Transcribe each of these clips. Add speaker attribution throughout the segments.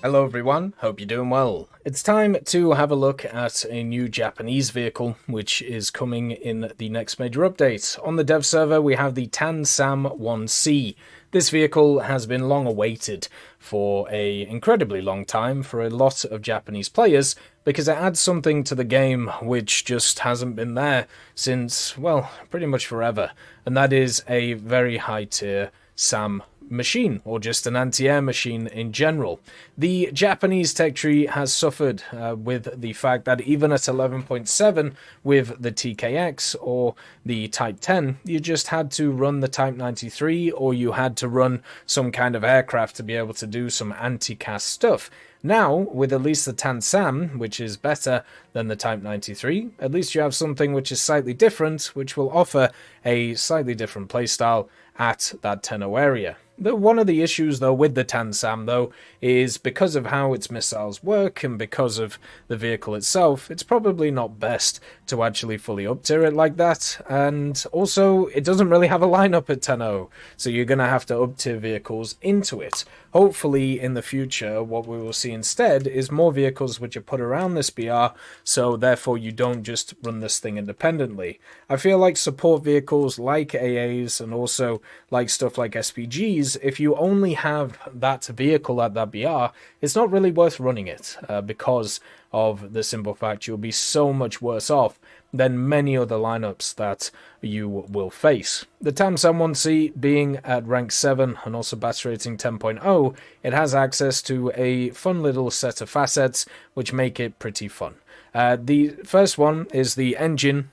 Speaker 1: Hello everyone, hope you're doing well. It's time to have a look at a new Japanese vehicle which is coming in the next major update. On the dev server we have the Tan-SAM-1C. This vehicle has been long awaited for a incredibly long time for a lot of Japanese players because it adds something to the game which just hasn't been there since, well, pretty much forever. And that is a very high tier SAM machine, or just an anti-air machine in general. The Japanese tech tree has suffered with the fact that even at 11.7 with the TKX or the Type 10, you just had to run the Type 93 or you had to run some kind of aircraft to be able to do some anti-CAS stuff. Now, with at least the Tan-SAM, which is better than the Type 93, at least you have something which is slightly different, which will offer a slightly different playstyle at that 10.0 area. One of the issues, though, with the Tan-SAM, though, is because of how its missiles work and because of the vehicle itself, it's probably not best to actually fully up-tier it like that, and also, it doesn't really have a lineup at 10.0, so you're going to have to up-tier vehicles into it. Hopefully, in the future, what we will see instead is more vehicles which are put around this BR, so therefore you don't just run this thing independently. I feel like support vehicles like AAs and also like stuff like SPGs, if you only have that vehicle at that BR, it's not really worth running it because of the simple fact you'll be so much worse off than many other lineups that you will face. The Tan-SAM-1C being at rank 7 and also battery rating 10.0, it has access to a fun little set of facets which make it pretty fun. The first one is the engine.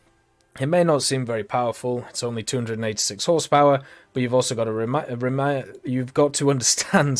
Speaker 1: It may not seem very powerful, it's only 286 horsepower, but you've also got to understand,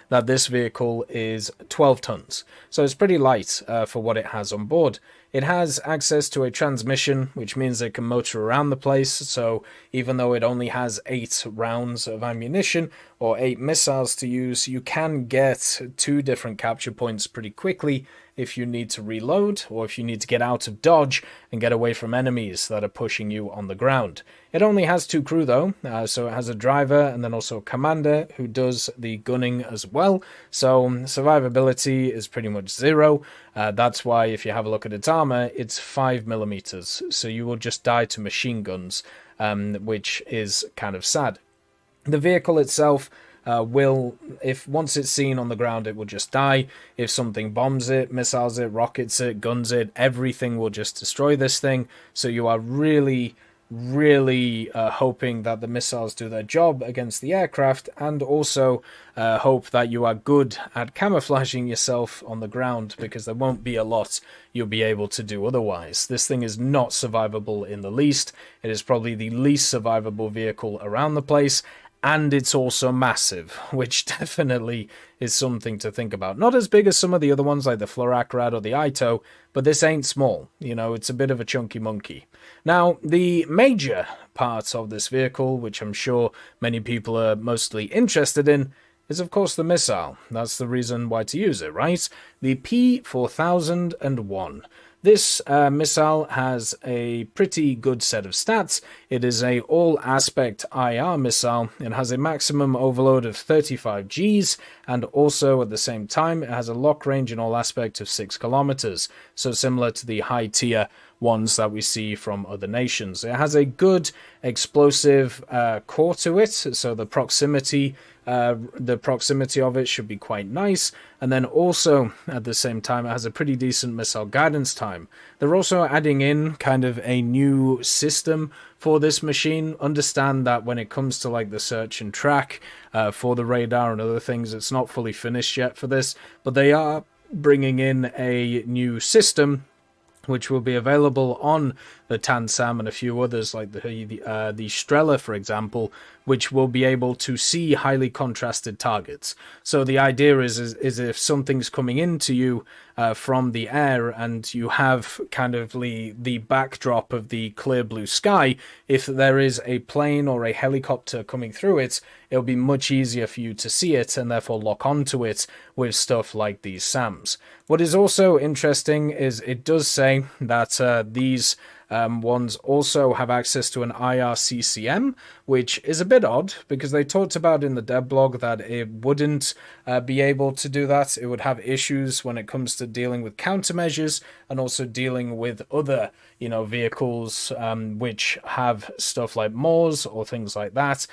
Speaker 1: that this vehicle is 12 tons. So it's pretty light for what it has on board. It has access to a transmission, which means it can motor around the place, so even though it only has 8 rounds of ammunition, or 8 missiles to use, you can get 2 different capture points pretty quickly if you need to reload, or if you need to get out of dodge and get away from enemies that are pushing you on the ground. It only has 2 crew though, so it has a driver and then also a commander who does the gunning as well, so survivability is pretty much 0. That's why if you have a look at its armor, it's 5mm, so you will just die to machine guns, which is kind of sad. The vehicle itself if once it's seen on the ground, it will just die. If something bombs it, missiles it, rockets it, guns it, everything will just destroy this thing. So you are really hoping that the missiles do their job against the aircraft, and also hope that you are good at camouflaging yourself on the ground, because there won't be a lot you'll be able to do otherwise. This thing is not survivable in the least. It is probably the least survivable vehicle around the place, and it's also massive, which definitely is something to think about. Not as big as some of the other ones like the Florakrad or the Ito, but this ain't small. You know, it's a bit of a chunky monkey. Now, the major part of this vehicle, which I'm sure many people are mostly interested in, is of course the missile. That's the reason why to use it, right? The P4001. This missile has a pretty good set of stats. It is a all-aspect IR missile. It has a maximum overload of 35 Gs, and also at the same time it has a lock range in all aspect of 6 kilometers, so similar to the high-tier ones that we see from other nations. It has a good explosive core to it, so the proximity of it should be quite nice, and then also at the same time it has a pretty decent missile guidance time. They're also adding in kind of a new system for this machine. Understand that when it comes to like the search and track for the radar and other things, it's not fully finished yet for this, but they are bringing in a new system which will be available on the Tan-SAM and a few others like the Strela, for example, which will be able to see highly contrasted targets. So the idea is if something's coming into you from the air and you have kind of the backdrop of the clear blue sky, if there is a plane or a helicopter coming through it, it'll be much easier for you to see it and therefore lock onto it with stuff like these SAMs. What is also interesting is it does say that these ones also have access to an IRCCM, which is a bit odd because they talked about in the dev blog that it wouldn't be able to do that. It would have issues when it comes to dealing with countermeasures and also dealing with other, vehicles which have stuff like MORS or things like that,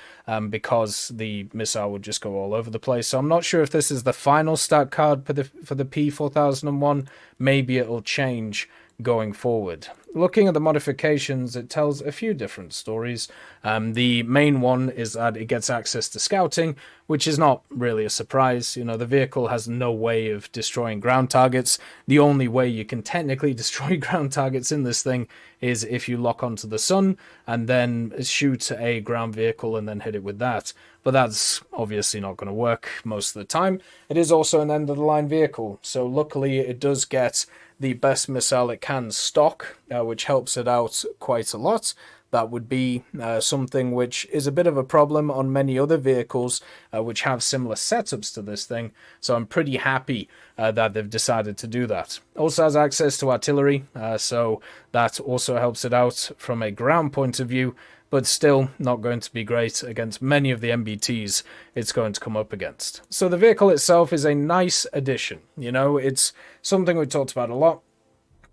Speaker 1: because the missile would just go all over the place. So I'm not sure if this is the final stat card for the P4001. Maybe it'll change going forward. Looking at the modifications, it tells a few different stories. The main one is that it gets access to scouting, which is not really a surprise. The vehicle has no way of destroying ground targets. The only way you can technically destroy ground targets in this thing is if you lock onto the sun and then shoot a ground vehicle and then hit it with that. But that's obviously not going to work most of the time. It is also an end-of-the-line vehicle, so luckily it does get the best missile it can stock, which helps it out quite a lot. That would be something which is a bit of a problem on many other vehicles which have similar setups to this thing, so I'm pretty happy that they've decided to do that. Also has access to artillery, so that also helps it out from a ground point of view, but still not going to be great against many of the MBTs it's going to come up against. So the vehicle itself is a nice addition. It's something we talked about a lot.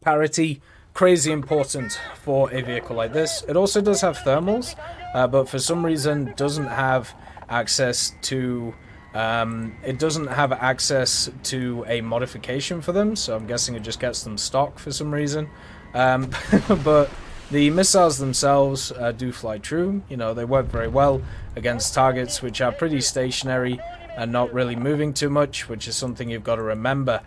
Speaker 1: Parity, crazy important for a vehicle like this. It also does have thermals, but for some reason doesn't have access to a modification for them, so I'm guessing it just gets them stock for some reason. But the missiles themselves do fly true. They work very well against targets which are pretty stationary and not really moving too much, which is something you've got to remember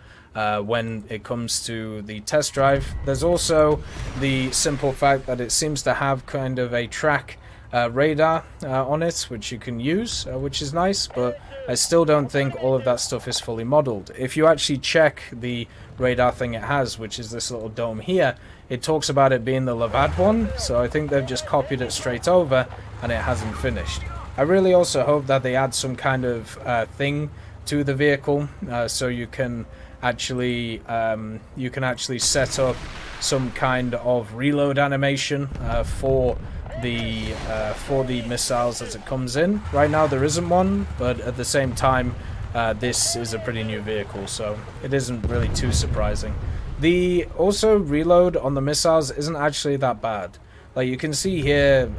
Speaker 1: when it comes to the test drive. There's also the simple fact that it seems to have kind of a track radar on it, which you can use, which is nice, but I still don't think all of that stuff is fully modeled. If you actually check the radar thing it has, which is this little dome here, it talks about it being the Levad one, so I think they've just copied it straight over and it hasn't finished. I really also hope that they add some kind of thing to the vehicle, so you can actually set up some kind of reload animation for the missiles as it comes in. Right now there isn't one, but at the same time this is a pretty new vehicle, so it isn't really too surprising. The also reload on the missiles isn't actually that bad. Like you can see here,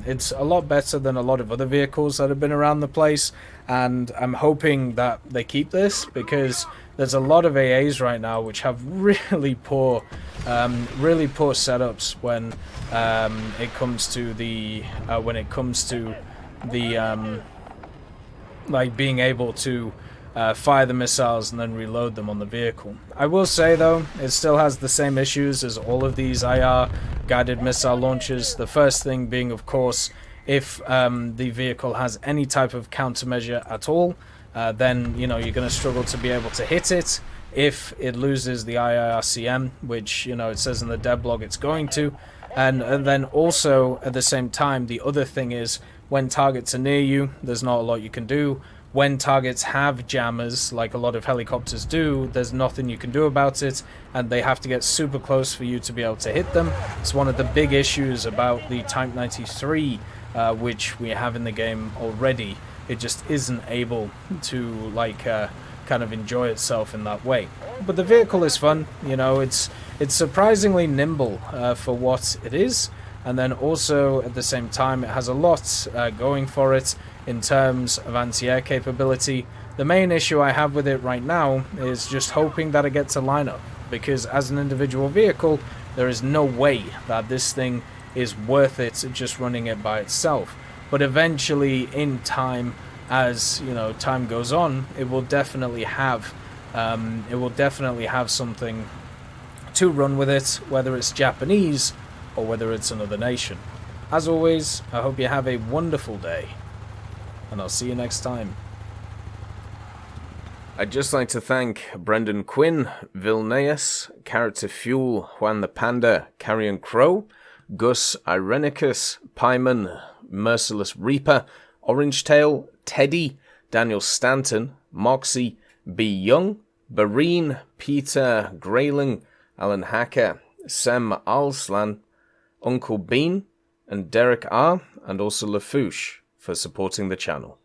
Speaker 1: it's a lot better than a lot of other vehicles that have been around the place, and I'm hoping that they keep this because there's a lot of AAs right now which have really poor setups when it comes to the like being able to fire the missiles and then reload them on the vehicle. I will say though, it still has the same issues as all of these IR guided missile launchers. The first thing being, of course, if the vehicle has any type of countermeasure at all, then you're going to struggle to be able to hit it. If it loses the IRCM, which it says in the dev blog it's going to, and then also at the same time, the other thing is when targets are near you, there's not a lot you can do. When targets have jammers, like a lot of helicopters do, there's nothing you can do about it, and they have to get super close for you to be able to hit them. It's one of the big issues about the Type 93, which we have in the game already. It just isn't able to kind of enjoy itself in that way. But the vehicle is fun. It's surprisingly nimble for what it is, and then also at the same time it has a lot going for it in terms of anti-air capability. The main issue I have with it right now is just hoping that it gets a lineup, because as an individual vehicle there is no way that this thing is worth it just running it by itself. But eventually in time, as time goes on, it will definitely have something to run with it, whether it's Japanese or whether it's another nation. As always, I hope you have a wonderful day, and I'll see you next time. I'd just like to thank Brendan Quinn, Vilneus, Character Fuel, Juan the Panda, Carrion Crow, Gus Irenicus, Pyman, Merciless Reaper, Orange Tail, Teddy, Daniel Stanton, Moxie, B. Young, Bareen, Peter Grayling, Alan Hacker, Sem Alslan, Uncle Bean, and Derek R, and also Lafouche for supporting the channel.